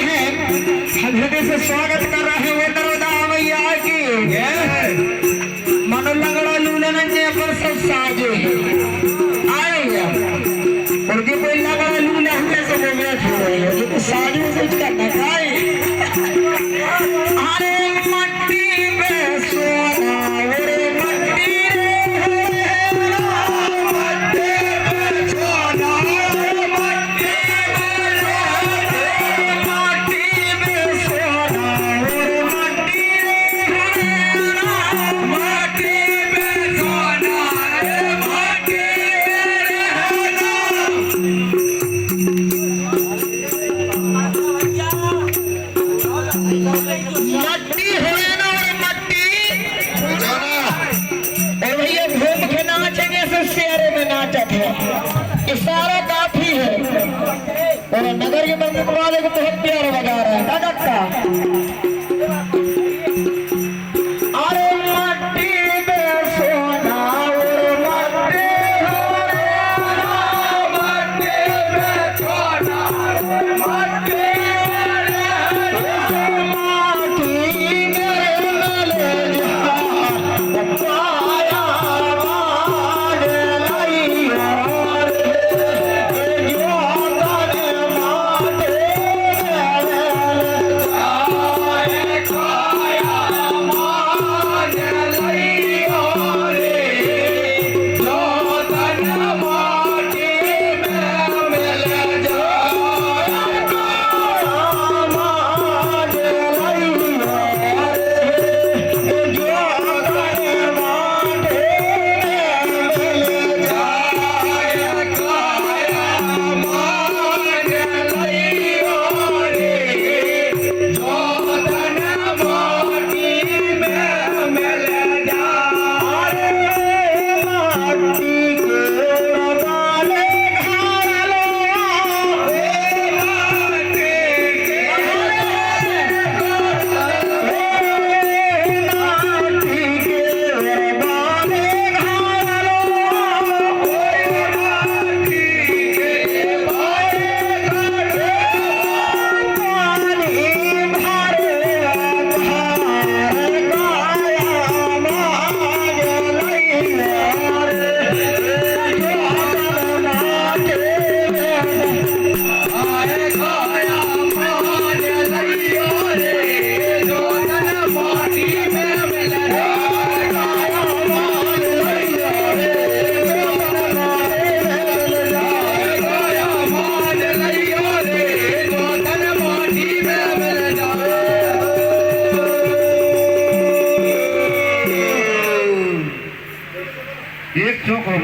हैं हम हृदय से स्वागत कर रहे हैं नर्मदा मैया की मनो लगड़ा लूले नंगे पर सब साजे आएगा और जो कोई लगड़ा लूले हमने से वो मैं छोड़े जो तो साजे में कुछ करना खाए अरे मट्टी में सोना रे मट्टी मट्टी होए ना और मट्टी और भैया घूम के नाचेंगे से शेरे में नाचत है इशारा काफी है और नगर के बंदे वाले को बहुत प्यार बजा रहा है